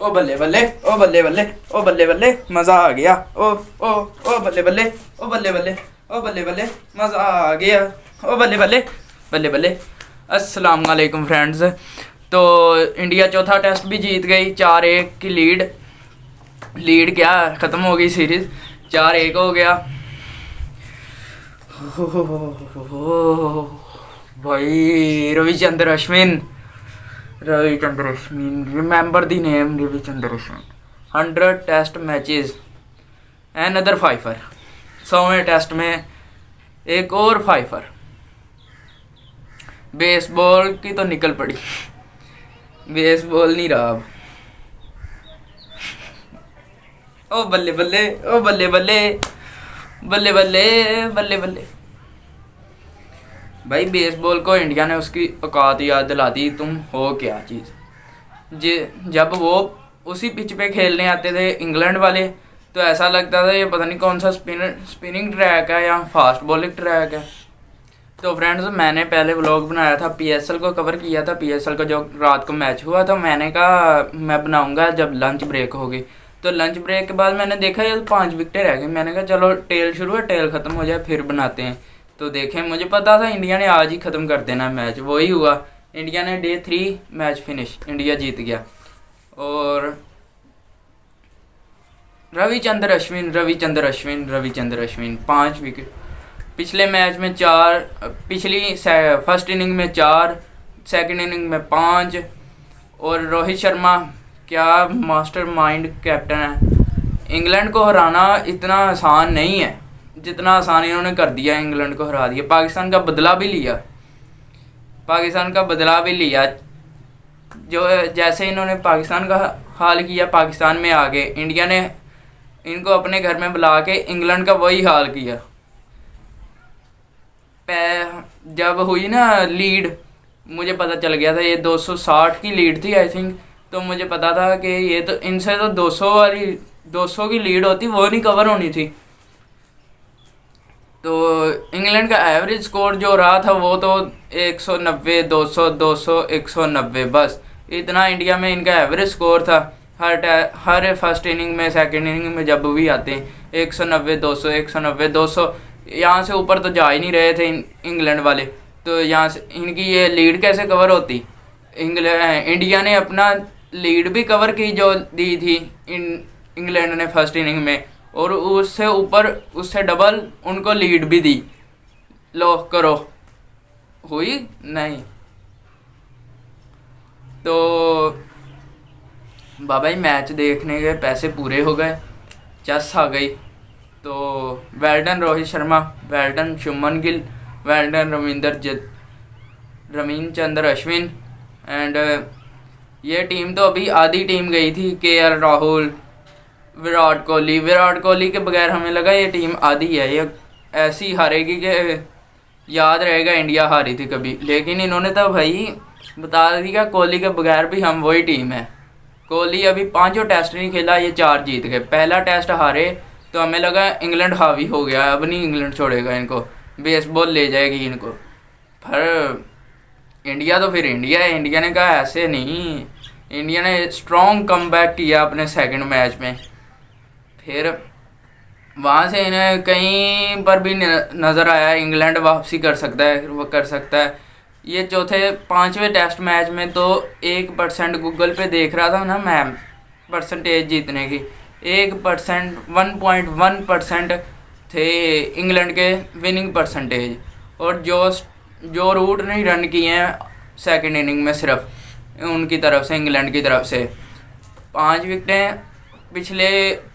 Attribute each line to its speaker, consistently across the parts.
Speaker 1: ओ बल्ले बल्ले, ओ बल्ले बल्ले, ओ बल्ले बल्ले, मज़ा आ गया। ओ बल्ले बल्ले, ओ बल्ले बल्ले, ओ बल्ले बल्ले, मज़ा आ गया। ओ बल्ले बल्ले, बल्ले बल्ले। अस्सलाम वालेकुम फ्रेंड्स। तो इंडिया चौथा टेस्ट भी जीत गई, 4-1 की लीड क्या ख़त्म हो गई सीरीज़, 4-1 हो गया। भाई Ravichandra Ashwin, remember the name Ravichandra Ashwin. 100 test matches, another fifer. 100वें टेस्ट में एक और फाइफर। बेसबॉल की तो निकल पड़ी, बेसबॉल नहीं रहा अब। ओ बल्ले बल्ले, ओ बल्ले बल्ले, बल्ले बल्ले, बल्ले बल्ले। भाई बेसबॉल को इंडिया ने उसकी औकात याद दिला दी। तुम हो क्या चीज़। जब वो उसी पिच पे खेलने आते थे इंग्लैंड वाले, तो ऐसा लगता था ये पता नहीं कौन सा स्पिनिंग ट्रैक है या फास्ट बॉलिंग ट्रैक है। तो फ्रेंड्स, मैंने पहले व्लॉग बनाया था, पीएसएल को कवर किया था। पीएसएल का जो रात को मैच हुआ था, मैंने कहा मैं बनाऊंगा जब लंच ब्रेक होगी। तो लंच ब्रेक के बाद मैंने देखा ये 5 विकेटें रह गई। मैंने कहा चलो टेल शुरू है, टेल ख़त्म हो जाए फिर बनाते हैं। तो देखें, मुझे पता था इंडिया ने आज ही ख़त्म कर देना मैच, वही हुआ। इंडिया ने डे 3 मैच फिनिश, इंडिया जीत गया। और रविचंद्र अश्विन 5 विकेट। पिछले मैच में 4, पिछली फर्स्ट इनिंग में 4, सेकंड इनिंग में 5। और रोहित शर्मा क्या मास्टरमाइंड कैप्टन है। इंग्लैंड को हराना इतना आसान नहीं है जितना आसान इन्होंने कर दिया। इंग्लैंड को हरा दिया, पाकिस्तान का बदला भी लिया। जो जैसे इन्होंने पाकिस्तान का हाल किया, पाकिस्तान में आ गए। इंडिया ने इनको अपने घर में बुला के इंग्लैंड का वही हाल किया। जब हुई ना लीड, मुझे पता चल गया था ये 260 की लीड थी आई थिंक। तो मुझे पता था कि ये तो इनसे तो 200 की लीड होती, वो नहीं कवर होनी थी। तो इंग्लैंड का एवरेज स्कोर जो रहा था वो तो 190, 200, 200, 190, बस इतना इंडिया में इनका एवरेज स्कोर था। हर फर्स्ट इनिंग में, सेकंड इनिंग में जब भी आते हैं 190, 200, 190, 200, यहाँ से ऊपर तो जा ही नहीं रहे थे इंग्लैंड वाले। तो यहाँ से इनकी ये लीड कैसे कवर होती। इंडिया ने अपना लीड भी कवर की जो दी थी इंग्लैंड ने फर्स्ट इनिंग में, और उससे ऊपर, उससे डबल उनको लीड भी दी। लो करो, हुई नहीं। तो बाबा जी मैच देखने के पैसे पूरे हो गए, चस आ गई। तो well done Rohit Sharma, well done Shubman Gill, well done Ravichandra Ashwin. And ये टीम तो अभी आधी टीम गई थी, केएल राहुल, विराट कोहली के बगैर हमें लगा ये टीम आधी है, ये ऐसी हारेगी कि याद रहेगा इंडिया हारी थी कभी। लेकिन इन्होंने तो भाई बता दिया कोहली के बगैर भी हम वही टीम है। कोहली अभी 5 टेस्ट नहीं खेला, ये 4 जीत गए। पहला टेस्ट हारे तो हमें लगा इंग्लैंड हावी हो गया, अब नहीं इंग्लैंड छोड़ेगा इनको, बेसबॉल ले जाएगी इनको। पर इंडिया तो फिर इंडिया है। इंडिया ने कहा ऐसे नहीं। इंडिया ने स्ट्रॉन्ग कमबैक किया अपने सेकंड मैच में। फिर वहाँ से इन्हें कहीं पर भी नज़र आया इंग्लैंड वापसी कर सकता है, वो कर सकता है। ये चौथे 5वें टेस्ट मैच में तो 1% गूगल पे देख रहा था ना मैम, परसेंटेज जीतने की 1%, 1.1% थे इंग्लैंड के विनिंग परसेंटेज। और जो रूट नहीं रन किए हैं सेकंड इनिंग में सिर्फ उनकी तरफ से, इंग्लैंड की तरफ से 5 विकेटें। पिछले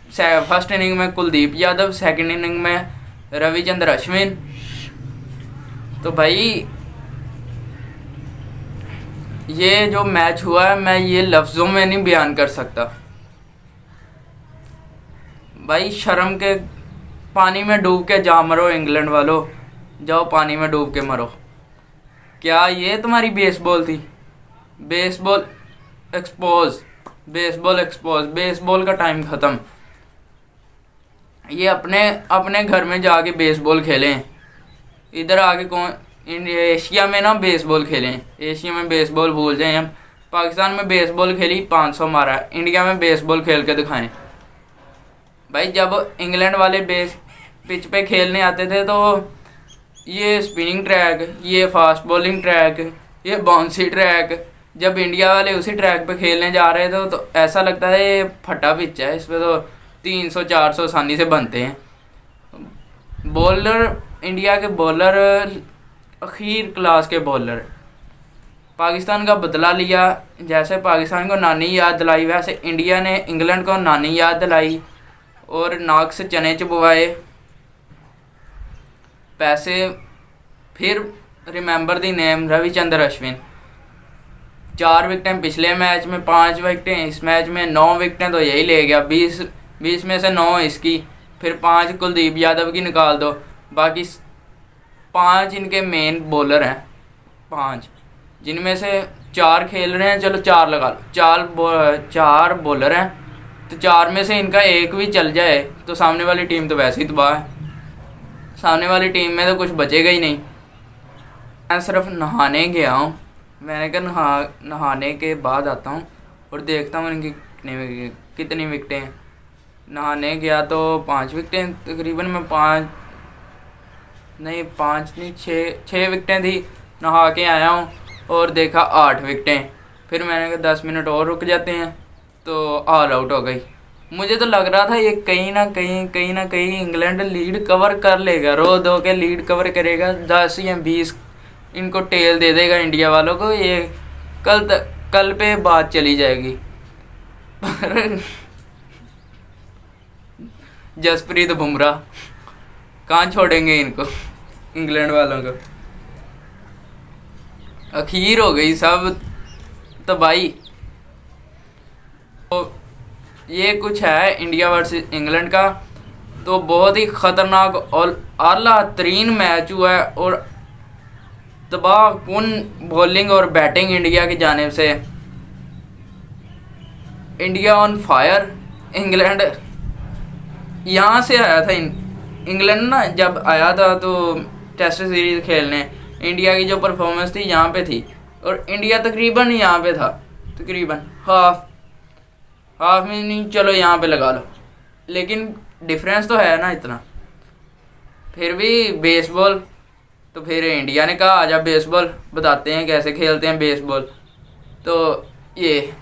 Speaker 1: फर्स्ट इनिंग में कुलदीप यादव, सेकंड इनिंग में रविचंद्र अश्विन। तो भाई ये जो मैच हुआ है, मैं ये लफ्ज़ों में नहीं बयान कर सकता। भाई शर्म के पानी में डूब के जा मरो इंग्लैंड वालों, जाओ पानी में डूब के मरो। क्या ये तुम्हारी बेसबॉल थी? बेसबॉल एक्सपोज, बेसबॉल का टाइम ख़त्म। ये अपने घर में जाके बेसबॉल खेलें। इधर आके कौन एशिया में ना बेसबॉल खेलें, एशिया में बेसबॉल भूल जाएं हम। पाकिस्तान में बेसबॉल खेली 500 मारा, इंडिया में बेसबॉल खेल के दिखाएं। भाई जब इंग्लैंड वाले बेस पिच पे खेलने आते थे तो ये स्पिनिंग ट्रैक, ये फास्ट बॉलिंग ट्रैक, ये बाउंसी ट्रैक, जब इंडिया वाले उसी ट्रैक पे खेलने जा रहे थे तो ऐसा लगता है ये फटा पिच है, इस पर तो 300-400 आसानी से बनते हैं। बॉलर, इंडिया के बॉलर अखीर क्लास के बॉलर। पाकिस्तान का बदला लिया, जैसे पाकिस्तान को नानी याद दिलाई वैसे इंडिया ने इंग्लैंड को नानी याद दिलाई और नाक से चने चबवाए पैसे। फिर remember the name Ravichandra Ashwin, 4 विकेटें पिछले मैच में, 5 विकेटें इस मैच में, 9 विकेटें तो यही ले गया। 20 में से 9 इसकी, फिर 5 कुलदीप यादव की निकाल दो, बाकी 5 इनके मेन बॉलर हैं, 5 जिनमें से 4 खेल रहे हैं, चलो 4 लगा लो, 4 बॉलर हैं तो 4 में से इनका एक भी चल जाए तो सामने वाली टीम तो वैसे ही तबाह है, सामने वाली टीम में तो कुछ बचेगा ही नहीं। मैं सिर्फ नहाने गया हूँ, मैंने कहा नहाने के बाद आता हूँ और देखता हूँ इनकी कितनी विकेटें हैं। नहाने गया तो 5 विकेटें तकरीबन, मैं 5 नहीं 6 विकेटें थी। नहा के आया हूँ और देखा 8 विकेटें। फिर मैंने कहा 10 मिनट और रुक जाते हैं तो ऑल आउट हो गई। मुझे तो लग रहा था ये कहीं ना कहीं इंग्लैंड लीड कवर कर लेगा, रो धो के लीड कवर करेगा, 10 या 20 इनको टेल दे देगा इंडिया वालों को। ये कल पे बात चली जाएगी। पर जसप्रीत बुमराह कहाँ छोड़ेंगे इनको, इंग्लैंड वालों को। अखीर हो गई सब तबाही। तो ये कुछ है इंडिया वर्सेस इंग्लैंड का, तो बहुत ही ख़तरनाक और आला तरीन मैच हुआ है और तबाह कुन बॉलिंग और बैटिंग इंडिया की जानिब से। India on fire. इंग्लैंड यहाँ से आया था, इंग्लैंड ना जब आया था तो टेस्ट सीरीज खेलने, इंडिया की जो परफॉर्मेंस थी यहाँ पे थी और इंडिया तकरीबन यहाँ पे था, तकरीबन हाफ में नहीं, चलो यहाँ पे लगा लो, लेकिन डिफरेंस तो है ना इतना। फिर भी बेसबॉल, तो फिर इंडिया ने कहा आजा बेसबॉल बताते हैं कैसे खेलते हैं बेसबॉल। तो ये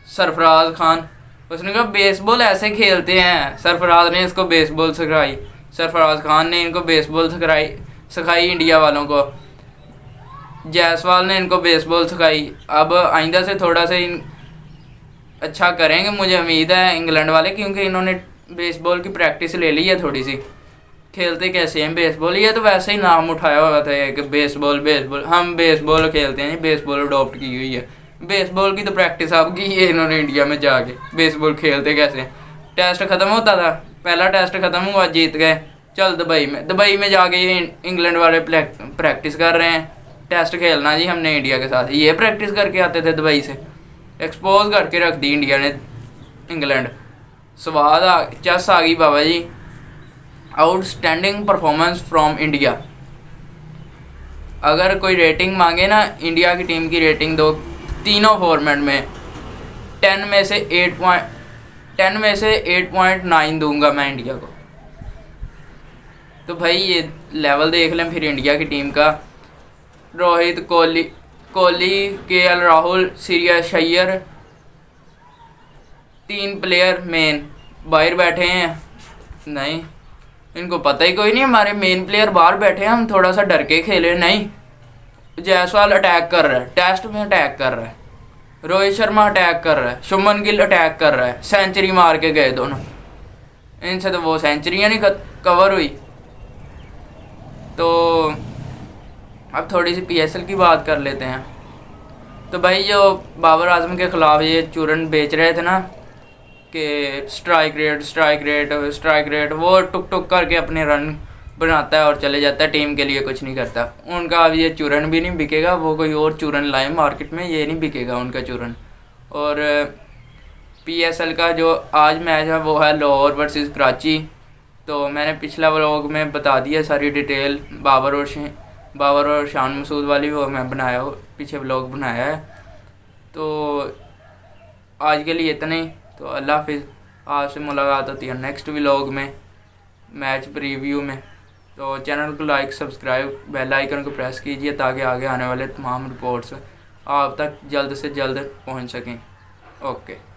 Speaker 1: सरफराज खान, उसने कहा बेसबॉल ऐसे खेलते हैं। सरफराज ने इसको बेसबॉल सिखाई, सरफराज खान ने इनको बेसबॉल सिखाई इंडिया वालों को। जायसवाल ने इनको बेसबॉल सिखाई। अब आइंदा से थोड़ा सा अच्छा करेंगे, मुझे उम्मीद है इंग्लैंड वाले, क्योंकि इन्होंने बेसबॉल की प्रैक्टिस ले ली है थोड़ी सी। खेलते कैसे हैं बेसबॉल, ये तो वैसे ही नाम उठाया हुआ था कि बेसबॉल हम बेसबॉल खेलते हैं, बेसबॉल अडॉप्ट की हुई है। बेसबॉल की तो प्रैक्टिस अब की है इन्होंने इंडिया में जाके। बेसबॉल खेलते कैसे हैं। टेस्ट ख़त्म होता था, पहला टेस्ट ख़त्म हुआ, जीत गए, चल दुबई में जाके ये इंग्लैंड वाले प्रैक्टिस कर रहे हैं, टेस्ट खेलना जी हमने इंडिया के साथ। ये प्रैक्टिस करके आते थे दुबई से, एक्सपोज करके रख दी इंडिया ने इंग्लैंड। स्वाद चस आ गई बाबा जी। Outstanding performance from India. अगर कोई रेटिंग मांगे ना, इंडिया की टीम की रेटिंग दो तीनों फॉर्मेट में। 10 में से 8.9 दूंगा मैं इंडिया को। तो भाई ये लेवल देख लें फिर इंडिया की टीम का। Rohit, Kohli, KL Rahul, Shreyas Iyer, 3 player main बाहर बैठे हैं। नहीं, इनको पता ही कोई नहीं हमारे मेन प्लेयर बाहर बैठे हैं, हम थोड़ा सा डर के खेले। नहीं, जायसवाल अटैक कर रहा है, टेस्ट में अटैक कर रहा है, रोहित शर्मा अटैक कर रहा है, शुभमन गिल अटैक कर रहा है, सेंचुरी मार के गए दोनों। इनसे तो वो सेंचुरियाँ नहीं कवर हुई। तो अब थोड़ी सी पीएसएल की बात कर लेते हैं। तो भाई जो बाबर आजम के ख़िलाफ़ ये चूरन बेच रहे थे ना कि स्ट्राइक रेट, वो टुक टुक करके अपने रन बनाता है और चले जाता है, टीम के लिए कुछ नहीं करता। उनका अब ये चूरन भी नहीं बिकेगा, वो कोई और चूरन लाए मार्केट में, ये नहीं बिकेगा उनका चूरन। और पीएसएल का जो आज मैच है वो है लाहौर वर्सेस कराची। तो मैंने पिछला व्लॉग में बता दिया सारी डिटेल, बाबर और शान मसूद वाली, वो मैं बनाया, पीछे व्लॉग बनाया है। तो आज के लिए इतने ही। तो अल्लाह हाफिज़। आपसे मुलाकात होती है नेक्स्ट व्लॉग में, मैच प्रीव्यू में। तो चैनल को लाइक, सब्सक्राइब, बेल आइकन को प्रेस कीजिए ताकि आगे आने वाले तमाम रिपोर्ट्स आप तक जल्द से जल्द पहुंच सकें। ओके।